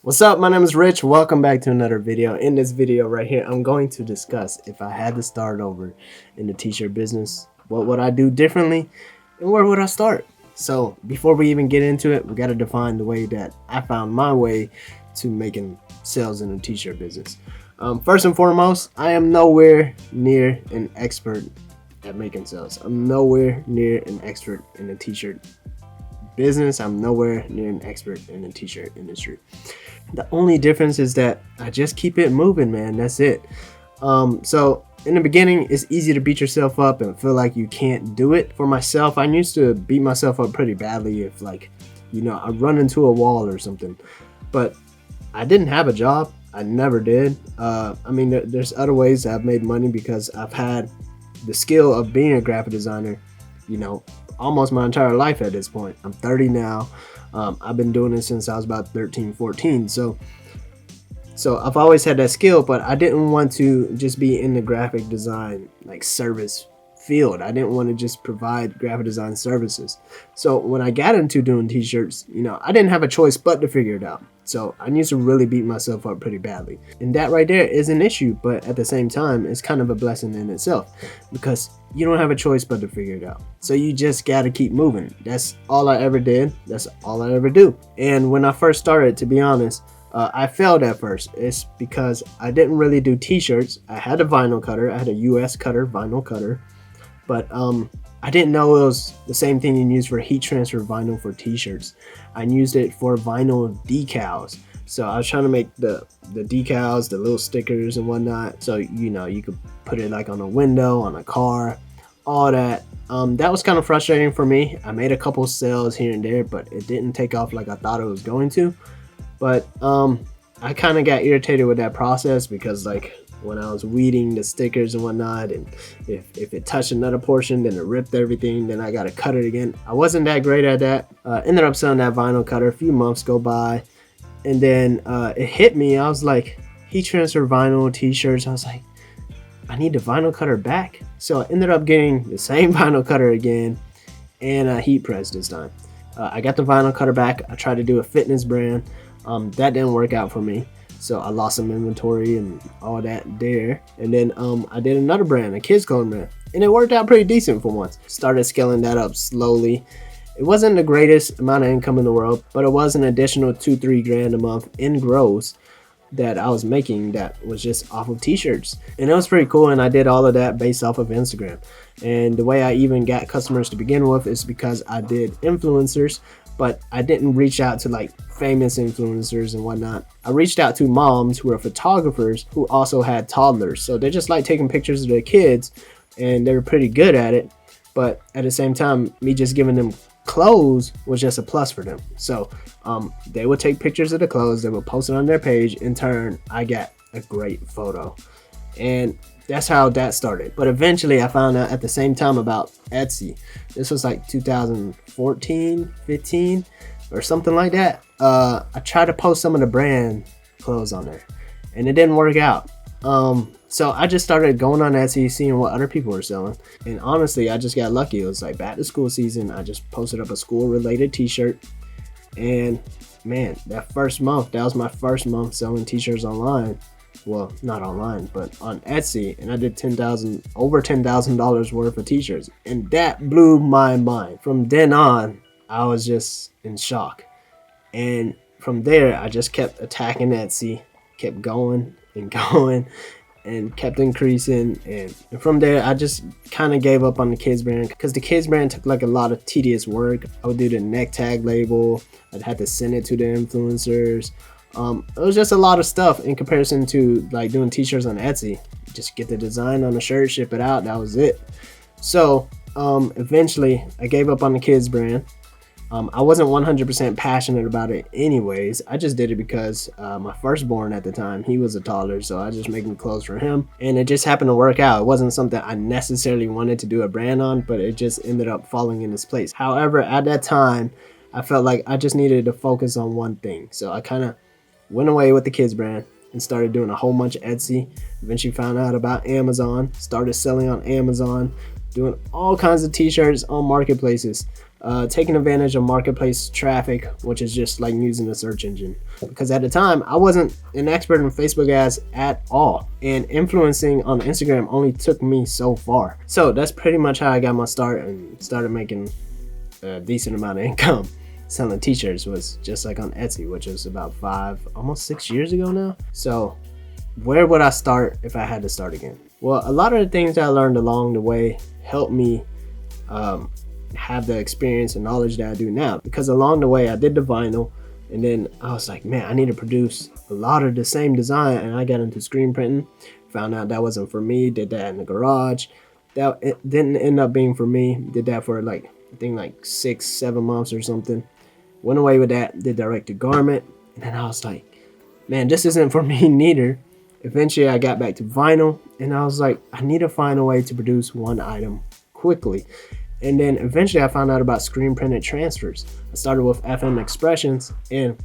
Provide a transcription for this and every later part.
What's up? My name is Rich. Welcome back to another video. In this video right here, I'm going to discuss if I had to start over in the t-shirt business, what would I do differently and where would I start? So before we even get into it, we got to define the way that I found my way to making sales in the t-shirt business. First and foremost, I am nowhere near an expert at making sales. I'm nowhere near an expert in the t-shirt business. I'm nowhere near an expert in the t-shirt industry. The only difference is that I just keep it moving, man. That's it. So in the beginning, it's easy to beat yourself up and feel like you can't do it. For myself, I used to beat myself up pretty badly if, like, I run into a wall or something. But I didn't have a job. I never did. There's other ways that I've made money because I've had the skill of being a graphic designer, almost my entire life at this point. I'm 30 now. I've been doing it since I was about 13, 14. So I've always had that skill, but I didn't want to just be in the graphic design service field. I didn't want to just provide graphic design services. So when I got into doing t-shirts, I didn't have a choice but to figure it out. So I used to really beat myself up pretty badly. And that right there is an issue, but at the same time, it's kind of a blessing in itself because you don't have a choice but to figure it out. So you just got to keep moving. That's all I ever did. That's all I ever do. And when I first started, to be honest, I failed at first. It's because I didn't really do t-shirts. I had a vinyl cutter. I had a US cutter, vinyl cutter. But I didn't know it was the same thing you use for heat transfer vinyl for t-shirts. I used it for vinyl decals. So I was trying to make the decals, the little stickers and whatnot. So, you could put it like on a window, on a car, all that. That was kind of frustrating for me. I made a couple sales here and there, but it didn't take off like I thought it was going to. But I kind of got irritated with that process because when I was weeding the stickers and whatnot, and if it touched another portion, then it ripped everything, then I got to cut it again. I wasn't that great at that. Ended up selling that vinyl cutter. A few months go by, and then it hit me. I was like, heat transfer vinyl t-shirts. I was like, I need the vinyl cutter back. So I ended up getting the same vinyl cutter again and a heat press this time. I got the vinyl cutter back. I tried to do a fitness brand. That didn't work out for me. So I lost some inventory and all that there. And then I did another brand, a kids clothing brand. And it worked out pretty decent for once. Started scaling that up slowly. It wasn't the greatest amount of income in the world, but it was an additional $2-3 grand a month in gross that I was making that was just off of t-shirts. And it was pretty cool, and I did all of that based off of Instagram. And the way I even got customers to begin with is because I did influencers, but I didn't reach out to famous influencers and whatnot. I reached out to moms who are photographers who also had toddlers. So they just like taking pictures of their kids, and they were pretty good at it. But at the same time, me just giving them clothes was just a plus for them. So they would take pictures of the clothes, they would post it on their page. In turn, I got a great photo. And that's how that started. But eventually I found out at the same time about Etsy. This was like 2014, 15 or something like that. I tried to post some of the brand clothes on there and it didn't work out. So I just started going on Etsy, seeing what other people were selling. And honestly, I just got lucky. It was like back to school season. I just posted up a school related t-shirt. And man, that was my first month selling t-shirts online. Well, not online, but on Etsy. And I did over $10,000 worth of t-shirts. And that blew my mind. From then on, I was just in shock. And from there, I just kept attacking Etsy, kept going and going, and kept increasing. And from there, I just kind of gave up on the kids brand because the kids brand took a lot of tedious work. I would do the neck tag label. I'd have to send it to the influencers. It was just a lot of stuff in comparison to doing t-shirts on Etsy. Just get the design on the shirt, ship it out. That was it. So eventually I gave up on the kids brand. I wasn't 100% passionate about it anyways. I just did it because my firstborn at the time, he was a toddler, so I just making clothes for him. And it just happened to work out. It wasn't something I necessarily wanted to do a brand on, but it just ended up falling in this place. However, at that time, I felt like I just needed to focus on one thing. So I kind of went away with the kids brand and started doing a whole bunch of Etsy. Eventually found out about Amazon, started selling on Amazon, doing all kinds of t-shirts on marketplaces. taking advantage of marketplace traffic, which is just like using the search engine. Because at the time, I wasn't an expert in Facebook ads at all, and influencing on Instagram only took me so far. So that's pretty much how I got my start and started making a decent amount of income. Selling t-shirts was just like on Etsy, which was about almost 6 years ago now. So where would I start if I had to start again? Well, a lot of the things that I learned along the way helped me have the experience and knowledge that I do now, because along the way I did the vinyl, and then I was like, man, I need to produce a lot of the same design, and I got into screen printing, found out that wasn't for me, did that in the garage, that it didn't end up being for me, did that for like I think like 6-7 months or something, went away with that, did direct to garment, and then I was like, man, this isn't for me neither. Eventually I got back to vinyl, and I was like, I need to find a way to produce one item quickly. And then eventually I found out about screen printed transfers. I started with FM Expressions, and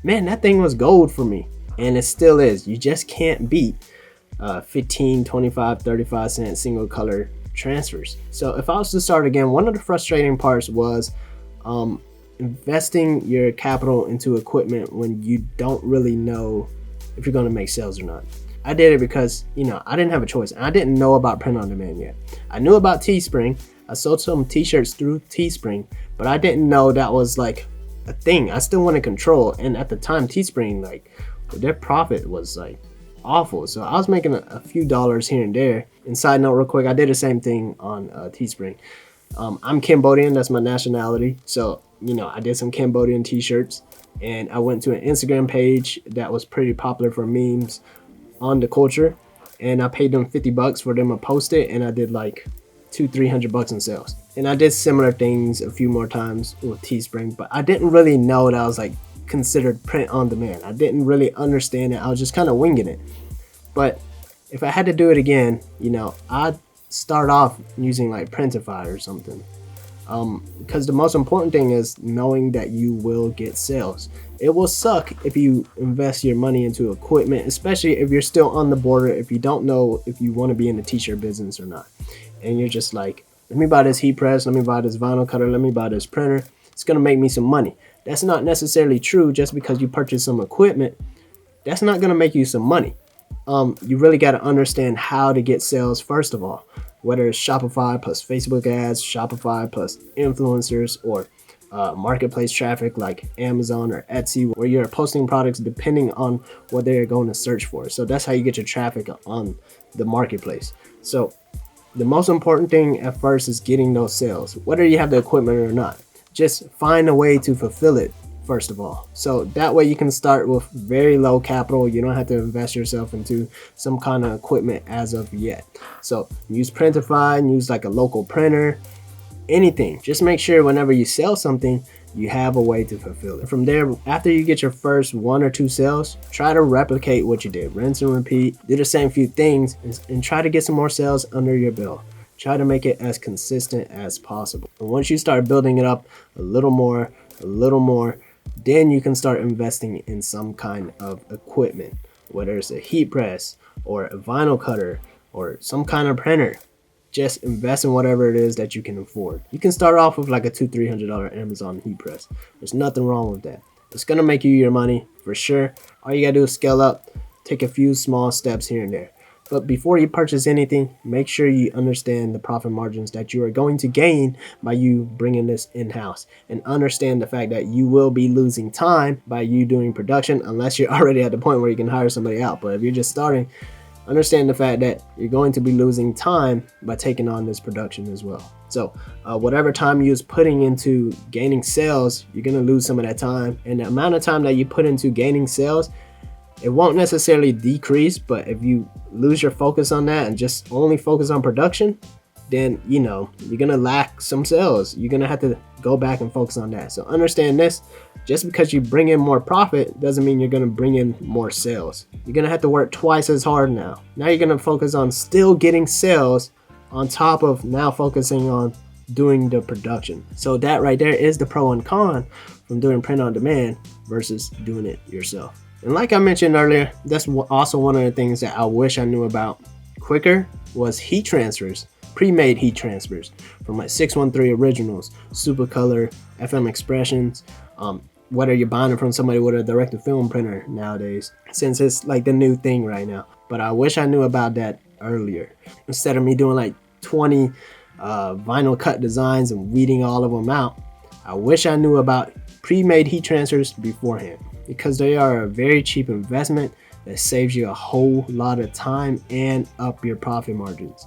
man, that thing was gold for me. And it still is. You just can't beat 15, 25, 35 cent single color transfers. So if I was to start again, one of the frustrating parts was investing your capital into equipment when you don't really know if you're going to make sales or not. I did it because, you know, I didn't have a choice. I didn't know about print on demand yet. I knew about Teespring. I sold some t-shirts through Teespring, but I didn't know that was like a thing. I still wanted control, and at the time Teespring, like, their profit was like awful, so I was making a few dollars here and there. And side note real quick, I did the same thing on Teespring. I'm Cambodian, that's my nationality, so you know, I did some Cambodian t-shirts, and I went to an Instagram page that was pretty popular for memes on the culture, and I paid them $50 for them to post it, and I did like $200-300 in sales. And I did similar things a few more times with Teespring, but I didn't really know that I was like considered print on demand. I didn't really understand it. I was just kind of winging it. But if I had to do it again, you know, I'd start off using like Printify or something, because the most important thing is knowing that you will get sales. It will suck if you invest your money into equipment, especially if you're still on the border, if you don't know if you want to be in the t-shirt business or not, and you're just like, let me buy this heat press, let me buy this vinyl cutter, let me buy this printer, it's gonna make me some money. That's not necessarily true. Just because you purchase some equipment, that's not gonna make you some money. You really got to understand how to get sales first of all, whether it's Shopify plus Facebook ads, Shopify plus influencers, or marketplace traffic like Amazon or Etsy, where you're posting products depending on what they're going to search for. So that's how you get your traffic on the marketplace. So the most important thing at first is getting those sales, whether you have the equipment or not. Just find a way to fulfill it first of all. So that way you can start with very low capital. You don't have to invest yourself into some kind of equipment as of yet. So use Printify, use like a local printer, anything. Just make sure whenever you sell something, you have a way to fulfill it. From there, after you get your first 1 or 2 sales, try to replicate what you did. Rinse and repeat. Do the same few things and try to get some more sales under your belt. Try to make it as consistent as possible. And once you start building it up a little more, then you can start investing in some kind of equipment, whether it's a heat press or a vinyl cutter or some kind of printer. Just invest in whatever it is that you can afford. You can start off with like a $200-300 Amazon heat press. There's nothing wrong with that. It's gonna make you your money for sure. All you gotta do is scale up, take a few small steps here and there. But before you purchase anything, make sure you understand the profit margins that you are going to gain by you bringing this in-house, and understand the fact that you will be losing time by you doing production unless you're already at the point where you can hire somebody out. But if you're just starting, understand the fact that you're going to be losing time by taking on this production as well. So whatever time you is putting into gaining sales, you're going to lose some of that time. And the amount of time that you put into gaining sales, it won't necessarily decrease, but if you lose your focus on that and just only focus on production, then you know you're gonna lack some sales. You're gonna have to go back and focus on that. So understand this: just because you bring in more profit doesn't mean you're gonna bring in more sales. You're gonna have to work twice as hard now. Now you're gonna focus on still getting sales on top of now focusing on doing the production. So that right there is the pro and con from doing print on demand versus doing it yourself. And like I mentioned earlier, that's also one of the things that I wish I knew about quicker was heat transfers. pre-made heat transfers from like 613 Originals, SupaColor, FM Expressions, whether you're buying it from somebody with a direct-to-film printer nowadays, since it's like the new thing right now. But I wish I knew about that earlier. Instead of me doing like 20 vinyl cut designs and weeding all of them out, I wish I knew about pre-made heat transfers beforehand, because they are a very cheap investment that saves you a whole lot of time and up your profit margins.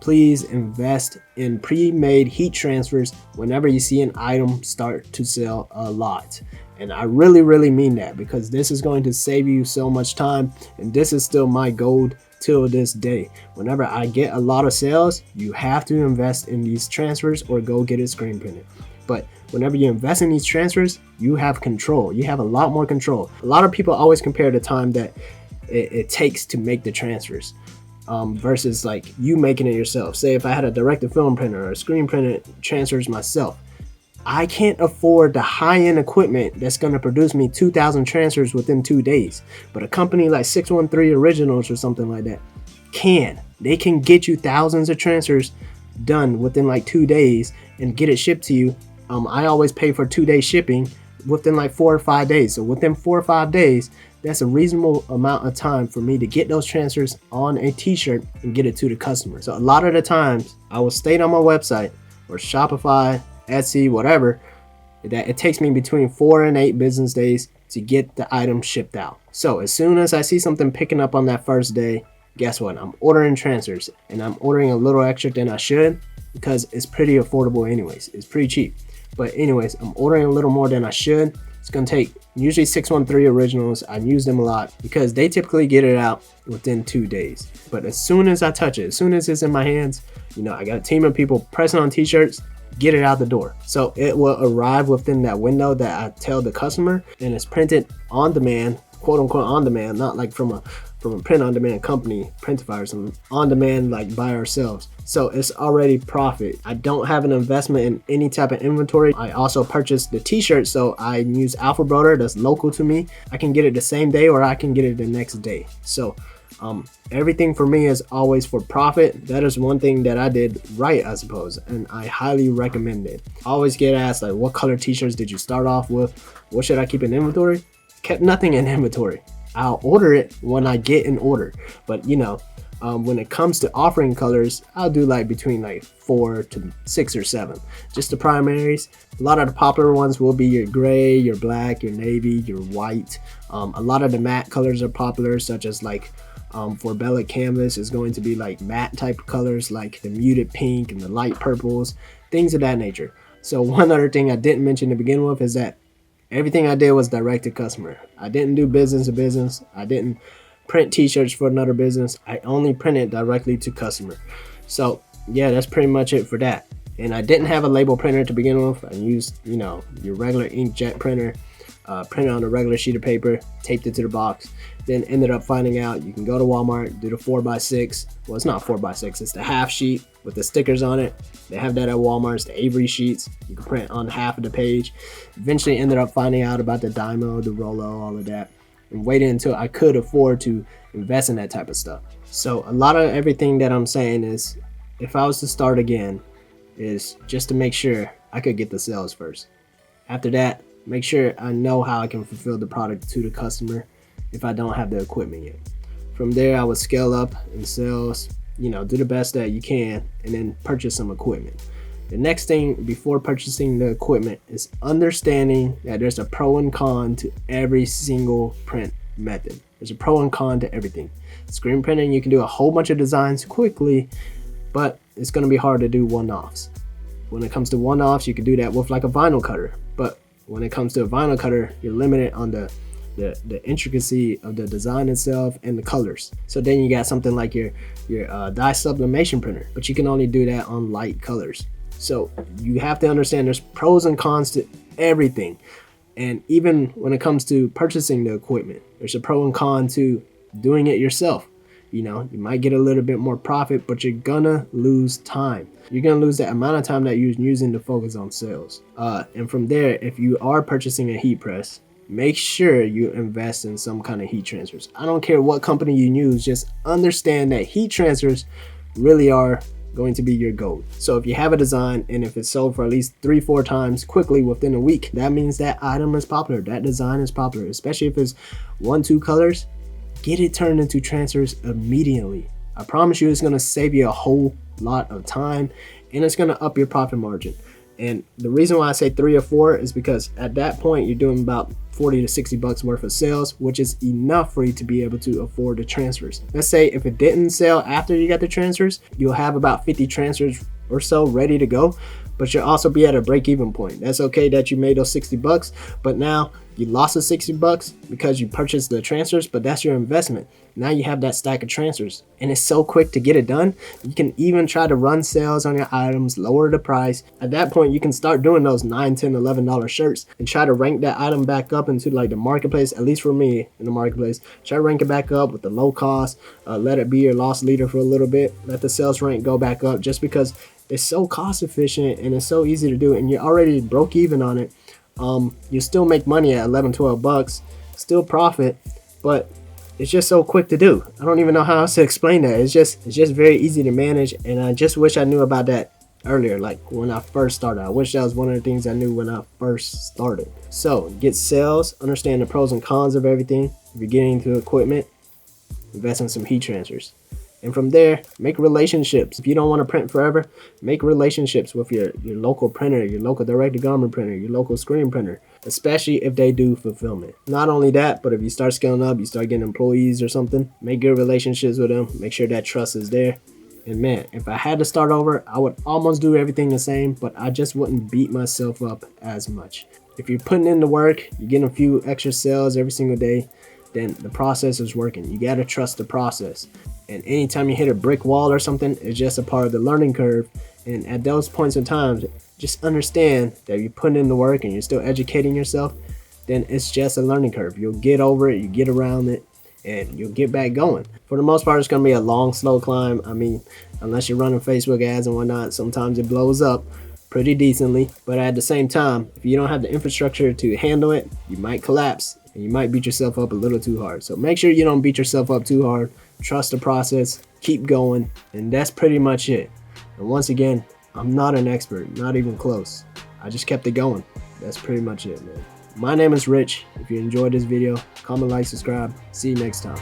Please invest in pre-made heat transfers whenever you see an item start to sell a lot. And I really mean that, because this is going to save you so much time, and this is still my goal till this day. Whenever I get a lot of sales, you have to invest in these transfers or go get it screen printed. But whenever you invest in these transfers, you have control. You have a lot more control. A lot of people always compare the time that it takes to make the transfers versus like you making it yourself. Say if I had a direct-to-film printer or a screen printed transfers myself, I can't afford the high-end equipment that's going to produce me 2,000 transfers within 2 days. But a company like 613 Originals or something like that they can get you thousands of transfers done within like 2 days and get it shipped to you. I always pay for 2-day shipping within like 4 or 5 days. So within 4 or 5 days, that's a reasonable amount of time for me to get those transfers on a t-shirt and get it to the customer. So a lot of the times I will state on my website or Shopify, Etsy, whatever, that it takes me between 4 and 8 business days to get the item shipped out. So as soon as I see something picking up on that first day, guess what? I'm ordering transfers, and I'm ordering a little extra than I should because it's pretty affordable anyways. It's pretty cheap. But anyways, I'm ordering a little more than I should. It's gonna take usually 613 Originals. I use them a lot because they typically get it out within 2 days. But as soon as I touch it, as soon as it's in my hands, I got a team of people pressing on t-shirts, get it out the door. So it will arrive within that window that I tell the customer, and it's printed on demand, quote unquote on demand, not like from a print on demand company, Printify or something, on demand like by ourselves. So it's already profit. I don't have an investment in any type of inventory. I also purchased the t-shirt, so I use Alpha Broder that's local to me. I can get it the same day or I can get it the next day. So everything for me is always for profit. That is one thing that I did right, I suppose, and I highly recommend it. I always get asked like, what color t-shirts did you start off with? What should I keep in inventory? Kept nothing in inventory. I'll order it when I get an order. But when it comes to offering colors, I'll do like between like 4 to 6 or 7, just the primaries. A lot of the popular ones will be your gray, your black, your navy, your white. A lot of the matte colors are popular, such as like for Bellic canvas is going to be like matte type colors, like the muted pink and the light purples, things of that nature. So one other thing I didn't mention to begin with is that everything I did was direct to customer. I didn't do business to business. I didn't print t-shirts for another business. I only printed directly to customer. So yeah, that's pretty much it for that. And I didn't have a label printer to begin with. I used, your regular inkjet printer, printed on a regular sheet of paper, taped it to the box. Then ended up finding out you can go to Walmart, do the 4x6. Well, it's not 4x6, it's the half sheet with the stickers on it. They have that at Walmart. It's the Avery sheets. You can print on half of the page. Eventually ended up finding out about the Dymo, the Rollo, all of that, and waited until I could afford to invest in that type of stuff. So a lot of everything that I'm saying is, if I was to start again, is just to make sure I could get the sales first. After that, make sure I know how I can fulfill the product to the customer if I don't have the equipment yet. From there, I would scale up in sales, do the best that you can, and then purchase some equipment. The next thing before purchasing the equipment is understanding that there's a pro and con to every single print method. There's a pro and con to everything. Screen printing, you can do a whole bunch of designs quickly, but it's going to be hard to do one-offs. When it comes to one-offs, you can do that with like a vinyl cutter, but when it comes to a vinyl cutter, you're limited on the intricacy of the design itself and the colors. So then you got something like your dye sublimation printer, but you can only do that on light colors. So you have to understand there's pros and cons to everything. And even when it comes to purchasing the equipment, there's a pro and con to doing it yourself. You might get a little bit more profit, but you're gonna lose time. You're gonna lose that amount of time that you're using to focus on sales. And from there, if you are purchasing a heat press, make sure you invest in some kind of heat transfers. I don't care what company you use, just understand that heat transfers really are going to be your goal. So if you have a design and if it's sold for at least 3-4 times quickly within a week, that means that item is popular, that design is popular, especially if it's 1-2 colors. Get it turned into transfers immediately. I promise you it's going to save you a whole lot of time and it's going to up your profit margin. And the reason why I say 3 or 4 is because at that point you're doing about 40 to 60 bucks worth of sales, which is enough for you to be able to afford the transfers. Let's say if it didn't sell after you got the transfers, you'll have about 50 transfers or so ready to go, but you'll also be at a break-even point. That's okay that you made those 60 bucks, but now you lost the 60 bucks because you purchased the transfers, but that's your investment. Now you have that stack of transfers and it's so quick to get it done. You can even try to run sales on your items, lower the price. At that point, you can start doing those $9, $10, $11 shirts and try to rank that item back up into like the marketplace, at least for me in the marketplace. Try to rank it back up with the low cost, let it be your loss leader for a little bit, let the sales rank go back up just because it's so cost efficient and it's so easy to do and you're already broke even on it. You still make money at 11-12 bucks, still profit, but it's just so quick to do. I don't even know how else to explain that. It's just very easy to manage, and I just wish I knew about that earlier, like when I first started. I wish that was one of the things I knew when I first started. So get sales, understand the pros and cons of everything. If you're getting into equipment, invest in some heat transfers. And from there, make relationships. If you don't want to print forever, make relationships with your local printer, your local direct-to-garment printer, your local screen printer, especially if they do fulfillment. Not only that, but if you start scaling up, you start getting employees or something, make good relationships with them, make sure that trust is there. And man, if I had to start over, I would almost do everything the same, but I just wouldn't beat myself up as much. If you're putting in the work, you're getting a few extra sales every single day, then the process is working. You gotta trust the process. And anytime you hit a brick wall or something, it's just a part of the learning curve. And at those points in time, just understand that you're putting in the work and you're still educating yourself, then it's just a learning curve. You'll get over it, you get around it, and you'll get back going. For the most part, it's gonna be a long, slow climb. I mean, unless you're running Facebook ads and whatnot, sometimes it blows up pretty decently. But at the same time, if you don't have the infrastructure to handle it, you might collapse and you might beat yourself up a little too hard. So make sure you don't beat yourself up too hard. Trust the process, keep going, and that's pretty much it. And once again, I'm not an expert, not even close. I just kept it going. That's pretty much it, man. My name is Rich. If you enjoyed this video, comment, like, subscribe. See you next time.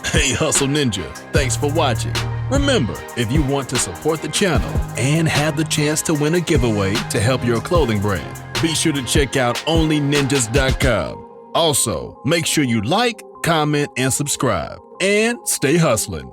Hey Hustle Ninja, thanks for watching. Remember, if you want to support the channel and have the chance to win a giveaway to help your clothing brand, be sure to check out onlyninjas.com. Also, make sure you like, comment, and subscribe. And stay hustling.